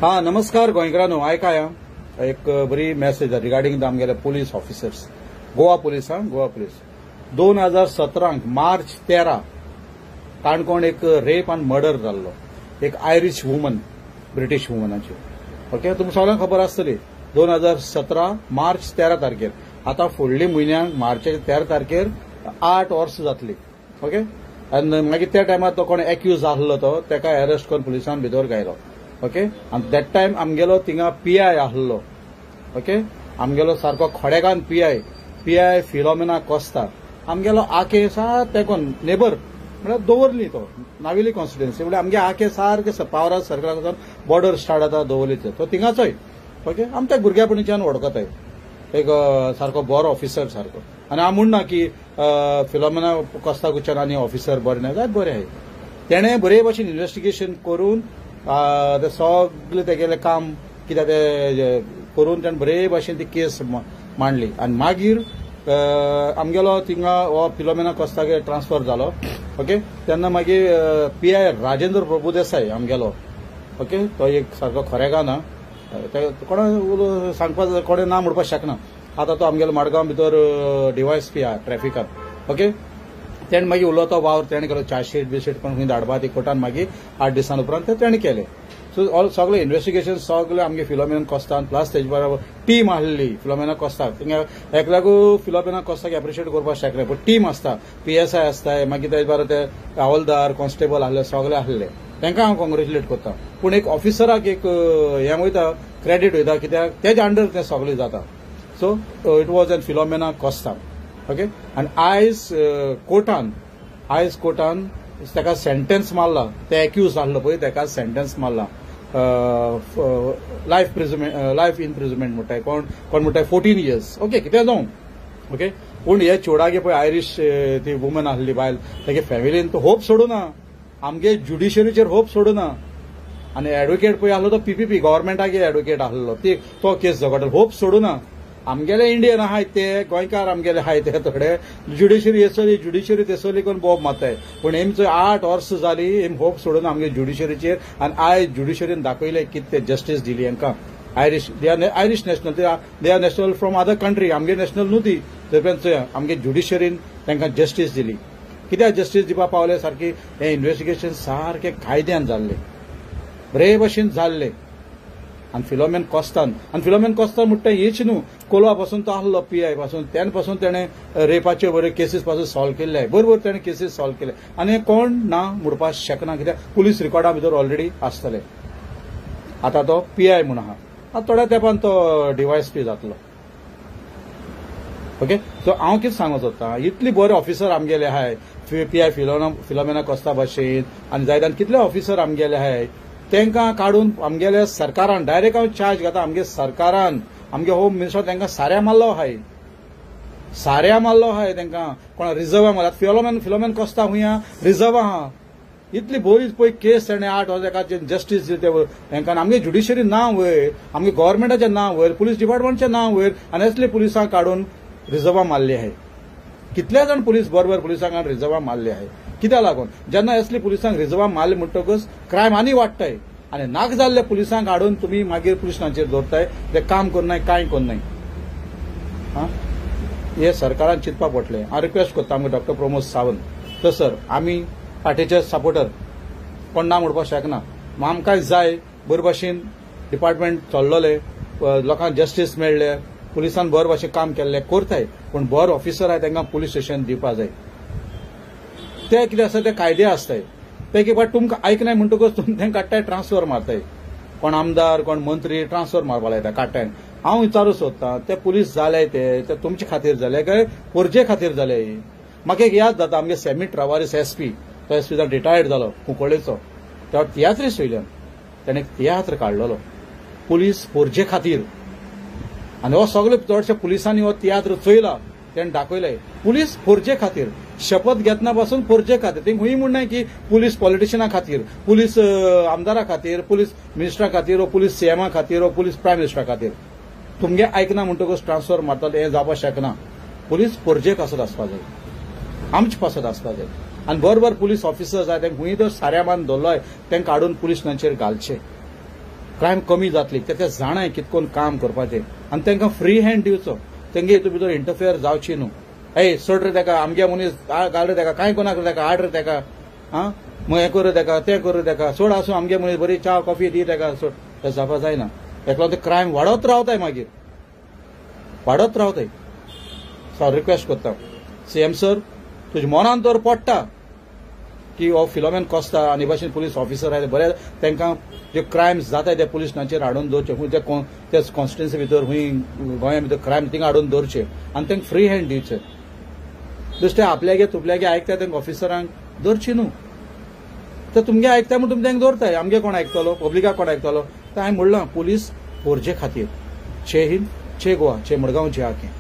हाँ नमस्कार गोंयकारांनो आयकाया एक बरी मेसेज रिगार्डिंग आमगेले police officers Goa police Goa police 2017 March 13 Canacona एक रेप आनी मर्डर जाल्लो एक आयरिश वुमन ब्रिटीश वुमनाची ओके तुमकां सगळ्यांक खबर आसतली 2017 मार्च 13 तारखेर आतां फुडल्या म्हयन्याक मार्चाच्या 13 तारखेर 8 वर्सां जातली ओके आनी मागीर त्या टायमार तो कोण एक्यूज आसलो तो तेका अरेस्ट करून पुलिसान भितर घायलो ओके आनी दॅट टायम आमगेलो थिंगा पीआय आसलो ओके आमगेलो सारको खोडेगांव पीआय फिलोमेना कोस्ता आमगेलो आके सार तेकोन नेबर म्हळ्यार दवरली तो नावेली कॉन्स्टिट्युएन्सी म्हणजे आमगे आके सारके पावरा सर्कलांत बॉर्डर स्टार्ट जाता दवरली तो थिंगाचोय ओके आमी त्या भुरग्यापणीच्यान वळखताय एक सारको बरो ऑफिसर सारको आनी हांव म्हणना की फिलोमेना कोस्ता कुच्यान आनी ऑफिसर बरे ना जाय बरे आहाय तेणे बरे भशेन इन्व्हेस्टिगेशन करून ते सगळे तेगेले काम कित्याक ते करून ताणें बरे भशेन ती केस मांडली आनी मागीर आमगेलो थिंगा हो फिलोमेना कोस्तागे ट्रान्सफर जालो ओके तेन्ना मागीर पीआय राजेंद्र प्रभुदेसाय आमगेलो ओके तो एक सारको खोरेगांव ना कोणा सांगपाक कोणें ना म्हणपाक शकना आतां तो आमगेलो मडगांव भितर डीवायएसपी आहा ट्रॅफिकांत ओके तेणें मागीर उलो तो वावर तेणें केलो चार्जशीट बिशीट कोण खंय धाडपा ती कोर्टान मागीर 8 दिसां उपरांत ते तेणें केलें सो सगळें इन्व्हेस्टिगेशन सगळें आमगे फिलोमेना कोस्तान प्लस तेजे बरोबर टीम आसली फिलोमेना कोस्ताक थिंगा एकल्याकू फिलोमेना कोस्ताक एप्रिशिएट करपाक शकना पूण टीम आसता पीएसआय आसताय मागीर तेजे बरोबर ते हवालदार कॉन्स्टेबल आसले सगळे आसले तांकां हांव कॉंग्रेच्युलेट करता पूण एक ऑफिसराक एक हें वयता क्रेडीट वयता कित्याक तेजे अंडर तें सगळें जाता so it was an Philomena Costa okay आनी आयज कोर्टान ताका सेंटेन्स मारला ते एक्यूज आसलो पळय ताका सेंटेन्स मारला लायफ इनप्रिजमेंट म्हणटाय कोण म्हणटाय 14 इयर्स ओके कितें जावं ओके पूण हे चोडागे पळय आयरिश ती वुमन आसली बायल तेगे फॅमिलीन तो होप सोडूना आमगे ज्युडिशरीचेर होप सोडूना आनी एडवोकेट पळय आसलो तो पीपीपी गव्हर्मेंटागे एडवोकेट आसलो तो केस झगडलो होप सोडूना आमगेले इंडियन आहाय ते गोंयकार आमगेले आहाय ते थोडे ज्युडिशरी येसली ज्युडिशरी तेसली करून बोब मारताय पूण हेंचो 8 वर्सां जाली हें होप सोडून आमगे ज्युडिशरीचेर आनी आयज ज्युडिशरीन दाखयलें कितें जस्टीस दिली हांकां Irish they Irish national they are national from other country आमगे नॅशनल न्हू ती थंय आमगे ज्युडिशरीन तांकां जस्टीस दिली कित्याक जस्टीस दिवपा पावले सारकी हें इन्व्हेस्टिगेशन सारकें कायद्यान जाल्लें बरे भशेन जाल्लें आनी फिलोमेन कोस्तान म्हणटा हीच न्हू कोलवा पासून तो आसलो पीआय पासून तेन्ना पासून तेणें रेपाचे बरे केसीस पासून सॉल्व केल्ले बरोबर तेणें केसीस सॉल्व केले आनी कोण ना म्हणपाक शकना कित्याक पुलीस रिकॉर्डा भितर ऑलरेडी आसतले आतां तो पीआय म्हूण आहा आतां थोड्या तेंपान तो डीवायएसपी जातलो ओके सो हांव कितें सांगूंक सोदतां इतली बरे ऑफिसर आमगेले आहाय पीआय फिलोमेना कोस्ता भाशेन आनी जायत कितले ऑफिसर आमगेले आहाय तांकां काडून आमगेल्या सरकारान डायरेक्ट हांव चार्ज घेता आमगे सरकारान आमगे होम मिनिस्टर तांकां साऱ्या मारलो आहाय तांकां कोणा रिजर्वा मारल्यात फिलोमेन कोस्ता हुंया रिजर्व आहा इतली बरी पळय केस ताणें 8 वर्सां जस्टीस दिली तांकां आमगे ज्युडिशरी नांव वयर आमगे गव्हर्मेंटाचें नांव वयर पुलीस डिपार्टमेंटाचें नांव वयर आनी असले पुलिसांक काडून रिजर्वा मारली आहाय कितले जाण पुलीस बरोबर पुलिसांक रिजर्वा मारली आहाय कित्याक लागून जेन्ना असली पुलिसांक रिजर्वा मारले म्हणटकच क्रायम आनी वाडटाय आनी नाक जाल्ल्या पुलिसांक हाडून तुमी मागीर पुलीस स्टेशनाचेर दवरताय ते काम करनाय कांय करनाय हे सरकारान चिंतपाक पडटलें हांव रिक्वेस्ट करता आमगे डॉक्टर प्रमोद सावंत तर सर आमी पार्टीचे सपोर्टर कोण ना म्हणपाक शकना आमकां जाय बरे भशेन डिपार्टमेंट चल्लोले लोकांक जस्टीस मेळ्ळे पुलिसान बरे भशेन काम केल्लें करताय पूण बरो ऑफिसर आहाय तांकां पुलीस स्टेशन दिवपा जाय ते कितें आसा ते कायदे आसताय ते एक फावट तुमकां आयकनाय म्हणटकच तुमी तें काडटाय ट्रान्सफर मारताय कोण आमदार कोण मंत्री ट्रान्सफर मारपा लायता काडटाय हांव विचारूंक सोदतां ते पुलीस जाले ते तुमचे खातीर जाले काय पोरजे खातीर जाले म्हाका एक याद जाता आमगे सेमीट रावारीस एसपी तो एसपी जावन रिटायर्ड जालो कुंकळ्ळेचो तेवा तियात्रीस वयल्यान ताणें तियात्र काडलेलो पुलीस पोरजे खातीर आनी हो सगळे चडशे पुलिसांनी हो तियात्र चोयला तेणें दाखयलें पुलीस पोरजे खातीर शपथ घेतना पासून पोरजे खातीर ते खंय म्हणनाय की पुलीस पॉलिटिशियना खातीर पुलीस आमदारा खातीर पुलीस मिनिस्टरा खातीर पुलीस सीएमा खातीर पुलीस प्रायम मिनिस्टरा खातीर तुमगे आयकना म्हणटकच ट्रान्सफर मारता हें जावपाक शकना पुलीस पोरजे पासत आसपाक जाय आमचे पासत आसपाक जाय आनी बरोबर पुलीस ऑफिसर्स आहाय ते खंय तर साऱ्या मान दवरलोय तेंकां काडून पुलीस स्टेशनाचेर घालचे क्रायम कमी जातली ते जाणाय कितकोन काम करपाचें आनी तांकां फ्री हँड दिवचो तेंगे हितून भितर इंटरफियर जावची न्हू ए सोड रे ताका आमगे मनीस घाल रे ताका कांय कोणाक रे ताका हाड रे ताका आं मग हें कर रे ताका तें कर रे ताका सोड आसूं आमगे मनीस बरी च्या कॉफी दी ताका सोड तें जावपा जायना ताका लागून ते क्रायम वाडत रावताय मागीर वाडत रावताय सो हांव रिक्वेस्ट करता सीएम सर तुज्या मनान तर पडटा की हो फिलोमेन कोस्ता आनी भाशेन पुलीस ऑफिसर आहाय बरे तांकां जे क्रायम्स जाताय ते पुलीस स्टेशनाचेर हाडून दवरचे खूंय ते कॉन्स्टिट्युन्सी भितर खूंय गोंया भितर क्रायम थिंगा हाडून दवरचे आनी तांकां फ्री हँड दिवचे बेश्टे आपल्यागे तुपल्यागे आयकता तांकां ऑफिसरांक दवरची न्हू तर तुमगे आयकता म्हूण तुमी तांकां दवरताय आमगे कोण आयकतलो पब्लिकाक कोण आयकतलो तर हांवें म्हणलां पुलीस पोरजे खातीर चे हिंद चे गोवा चे मडगांव चे आखे